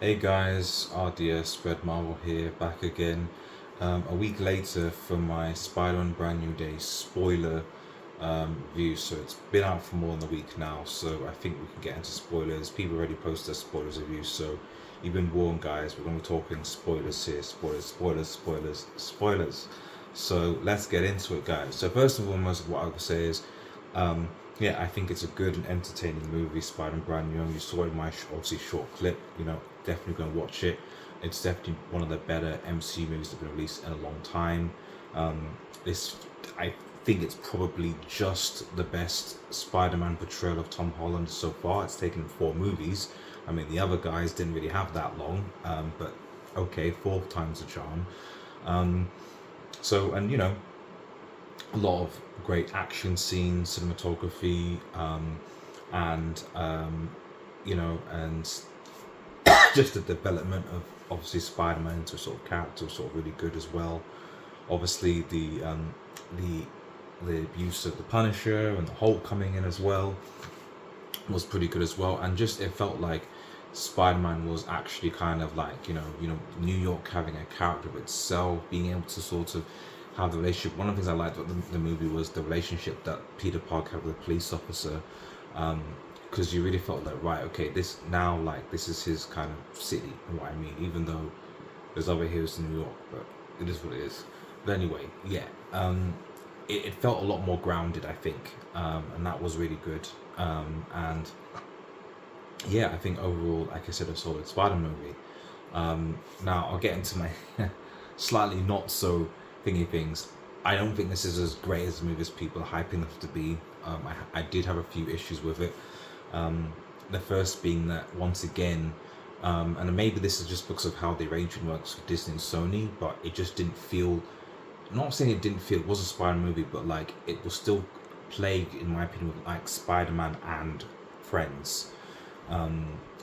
Hey guys, RDS Red Marvel here, back again. A week later for my Spider-Man Brand New Day spoiler review. So it's been out for more than a week now, so I think we can get into spoilers. People already posted their spoilers reviews, so you've been warned, guys. We're going to be talking spoilers here. Spoilers. So let's get into it, guys. So first and foremost, what I would say is, yeah, I think it's a good and entertaining movie, Spider-Man Brand New. You saw it in my obviously short clip. Definitely going to watch it. It's definitely one of the better MCU movies that have been released in a long time. This, I think, it's probably just the best Spider-Man portrayal of Tom Holland so far. It's taken 4 movies. I mean, the other guys didn't really have that long, but okay, fourth time's a charm. So, and a lot of great action scenes, cinematography, and and just the development of obviously Spider-Man into a sort of character was sort of really good as well. Obviously, the the use of the Punisher and the Hulk coming in as well was pretty good as well, and just it felt like Spider-Man was actually kind of like New York having a character of itself, being able to sort of have the relationship. One of the things I liked about the movie was the relationship that Peter Parker had with the police officer, because you really felt like, right, okay, this now, like, this is his kind of city, and what I mean, even though there's other heroes in New York, but it is what it is. But anyway, yeah, it felt a lot more grounded, I think, and that was really good. And yeah, I think overall, like I said, a solid Spider movie. Now I'll get into my slightly not so thingy things. I don't think this is as great as the movie as people are hyping it to be. I did have a few issues with it. The first being that once again, and maybe this is just because of how the arrangement works for Disney and Sony, but it just didn't feel. I'm not saying it didn't feel it was a Spider movie, but like it was still plagued, in my opinion, with like Spider-Man and Friends.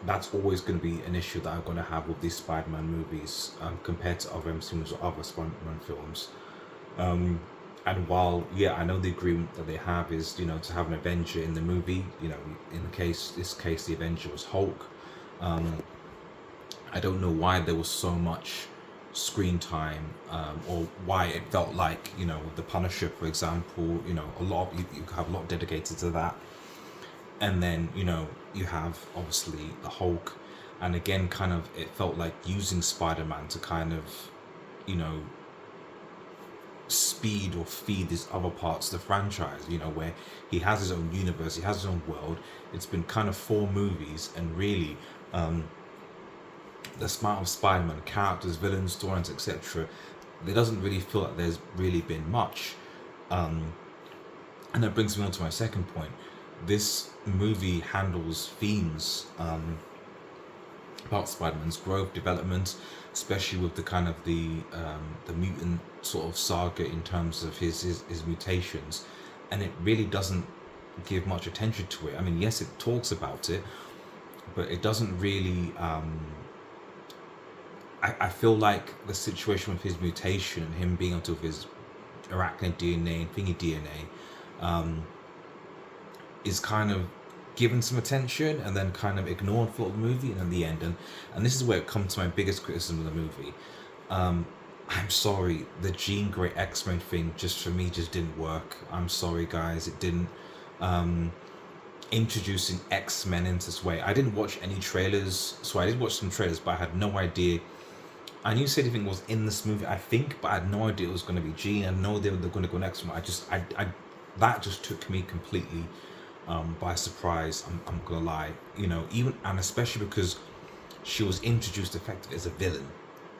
That's always going to be an issue that I'm going to have with these Spider-Man movies, compared to other MCUs or other Spider-Man films. And while, yeah, I know the agreement that they have is, to have an Avenger in the movie. In this case, the Avenger was Hulk. I don't know why there was so much screen time, or why it felt like, with the Punisher, for example, a lot of, you have a lot dedicated to that. And then you have obviously the Hulk, and again, kind of, it felt like using Spider-Man to kind of, you know speed or feed these other parts of the franchise, where he has his own universe, he has his own world. It's been kind of 4 movies, and really, the amount of Spider-Man characters, villains, storylines, etc., there doesn't really feel like there's really been much. And that brings me on to my second point. This movie handles themes, about Spider-Man's growth, development, especially with the kind of the mutant sort of saga in terms of his mutations, and it really doesn't give much attention to it. I mean, yes, it talks about it, but it doesn't really. I feel like the situation with his mutation and him being onto his arachnid DNA and thingy DNA, is kind of given some attention and then kind of ignored for the movie, and in the end, and this is where it comes to my biggest criticism of the movie. I'm sorry, the Jean Grey X-Men thing just for me just didn't work. I'm sorry, guys, it didn't. Introducing X-Men in this way, I didn't watch any trailers, so I did watch some trailers, but I had no idea. I knew anything was in this movie, I think, but I had no idea it was going to be Jean. I know they were going to go next one. That just took me completely, by surprise. I'm gonna lie, even, and especially because she was introduced effectively as a villain.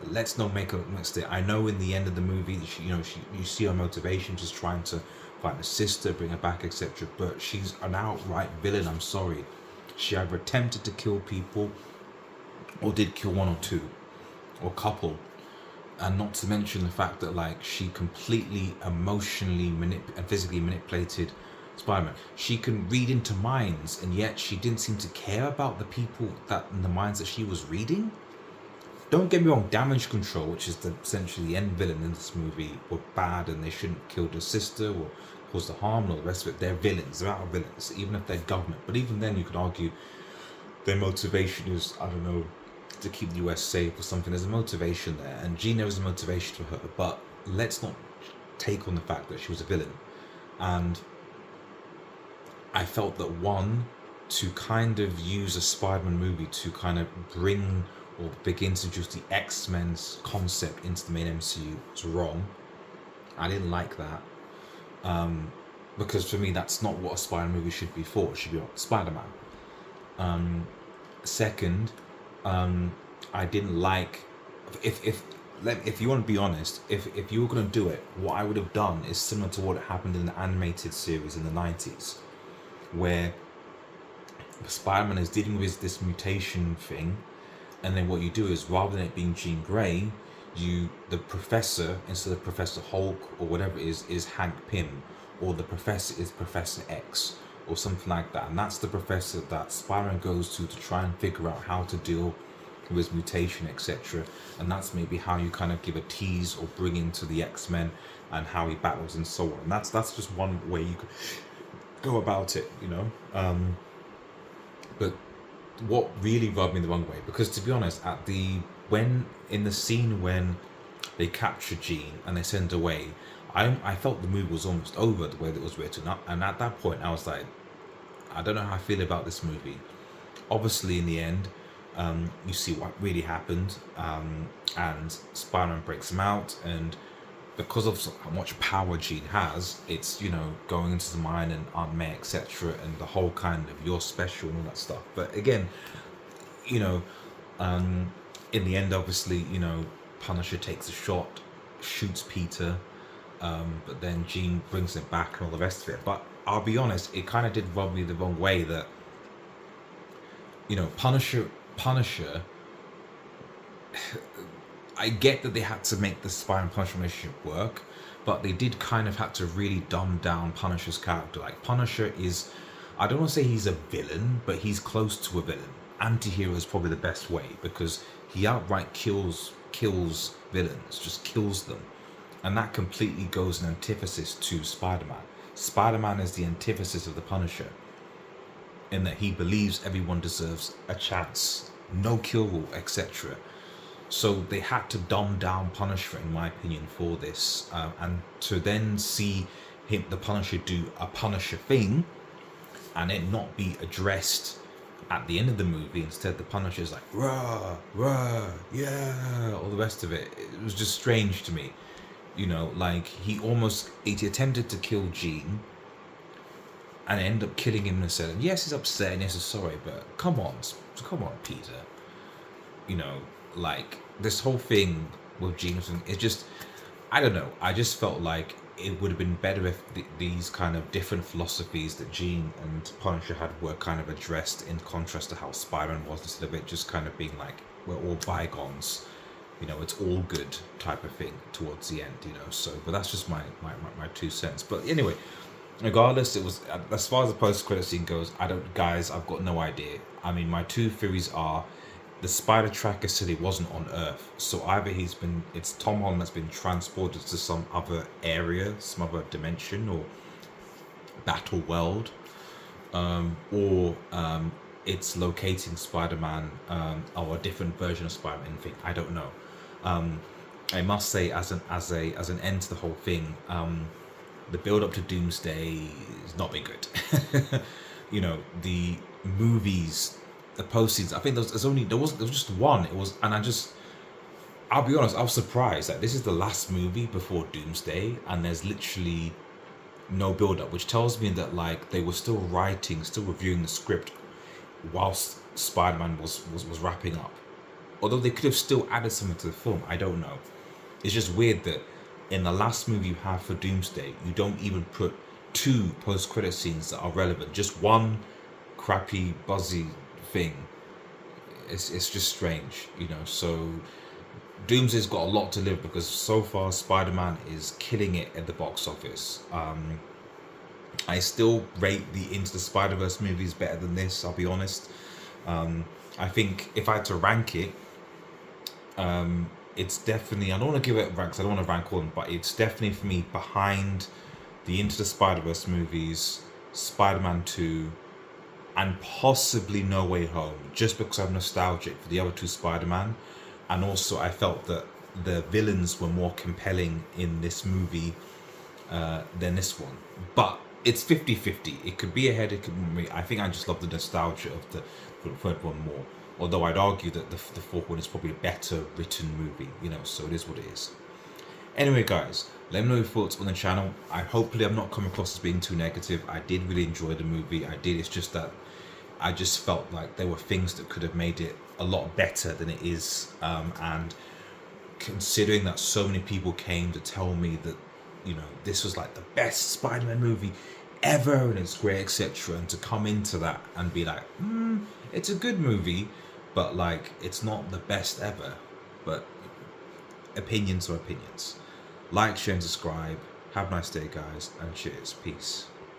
Let's not make a mistake. I know in the end of the movie, you see her motivation, just trying to find her sister, bring her back, etc. But she's an outright villain. I'm sorry. She either attempted to kill people, or did kill one or two, or a couple. And not to mention the fact that, like, she completely emotionally and physically manipulated Spider-Man. She can read into minds, and yet she didn't seem to care about the people that in the minds that she was reading. Don't get me wrong, Damage Control, which is essentially the end villain in this movie, were bad, and they shouldn't kill their sister or cause the harm and all the rest of it. They're villains. They're out villains, even if they're government. But even then, you could argue their motivation is, I don't know, to keep the US safe or something. There's a motivation there, and Jean, there was a motivation for her. But let's not take on the fact that she was a villain. And I felt that one, to kind of use a Spider-Man movie to kind of bring or begin to introduce the X-Men's concept into the main MCU was wrong. I didn't like that. Because for me, that's not what a Spider-Man movie should be for. It should be about Spider-Man. Second, I didn't like, if you want to be honest, if you were going to do it, what I would have done is similar to what happened in the animated series in the 90s, where Spider-Man is dealing with this mutation thing, and then what you do is, rather than it being Jean Grey, the professor, instead of Professor Hulk or whatever it is Hank Pym, or the professor is Professor X or something like that, and that's the professor that Spider-Man goes to try and figure out how to deal with his mutation, etc. And that's maybe how you kind of give a tease or bring into the X-Men and how he battles and so on. And that's just one way you could go about it, you know. But what really rubbed me the wrong way, because to be honest, in the scene when they capture Jean and they send her away, I felt the movie was almost over the way that it was written up, and at that point I was like, I don't know how I feel about this movie. Obviously, in the end, you see what really happened, and Spider-Man breaks him out, and because of how much power Jean has, it's, you know, going into the mine and Aunt May, etc., and the whole kind of you're special and all that stuff. But again, you know, in the end, obviously, you know, Punisher takes a shot, shoots Peter, but then Jean brings it back and all the rest of it. But I'll be honest, it kind of did rub me the wrong way that, you know, Punisher, I get that they had to make the Spider-Man Punisher relationship work, but they did kind of have to really dumb down Punisher's character. Like, Punisher is, I don't want to say he's a villain, but he's close to a villain. Anti-hero is probably the best way, because he outright kills villains, just kills them. And that completely goes in antithesis to Spider-Man. Spider-Man is the antithesis of the Punisher, in that he believes everyone deserves a chance, no kill rule, etc. So they had to dumb down Punisher, in my opinion, for this, and to then see the Punisher do a Punisher thing, and it not be addressed at the end of the movie. Instead, the Punisher's like rah rah, yeah, all the rest of it. It was just strange to me, you know. Like, he attempted to kill Jean, and ended up killing him and said, yes, he's upset and yes, he's sorry, but come on, Peter. You know, like, this whole thing with Jean, it just, I don't know. I just felt like it would have been better if these kind of different philosophies that Jean and Punisher had were kind of addressed, in contrast to how Spider-Man was, instead of it just kind of being like, we're all bygones, you know, it's all good type of thing towards the end, you know. So, but that's just my 2 cents. But anyway, regardless, it was, as far as the post-credit scene goes, I've got no idea. I mean, my 2 theories are, the Spider Tracker said he wasn't on Earth, so either it's Tom Holland that's been transported to some other area, some other dimension or battle world, or it's locating Spider-Man, or a different version of Spider-Man thing. I don't know. I must say, as an end to the whole thing, the build up to Doomsday has not been good. You know, the movies, the postings, I think there was just one. It was, and I'll be honest, I was surprised that this is the last movie before Doomsday, and there's literally no build up, which tells me that, like, they were still reviewing the script whilst Spider-Man was wrapping up. Although they could have still added something to the film, I don't know. It's just weird that in the last movie you have for Doomsday, you don't even put 2 post-credit scenes that are relevant. Just one crappy, buzzy thing. It's just strange, you know. So Doomsday's got a lot to live, because so far Spider-Man is killing it at the box office. I still rate the Into the Spider-Verse movies better than this, I'll be honest. I think if I had to rank it, it's definitely, I don't want to give it a rank because I don't want to rank all them, but it's definitely for me behind the Into the Spider-Verse movies, Spider-Man 2, and possibly No Way Home, just because I'm nostalgic for the other two Spider-Man, and also I felt that the villains were more compelling in this movie than this one. But it's 50-50. It could be ahead, it could be. I think I just love the nostalgia of the third one more. Although I'd argue that the fourth one is probably a better written movie, so it is what it is. Anyway, guys, let me know your thoughts on the channel. Hopefully I'm not coming across as being too negative. I did really enjoy the movie. I did. It's just that I just felt like there were things that could have made it a lot better than it is. And considering that so many people came to tell me that, this was like the best Spider-Man movie ever and it's great, etc. And to come into that and be like, it's a good movie, but like it's not the best ever. But opinions are opinions. Like, share, and subscribe. Have a nice day, guys, and cheers. Peace.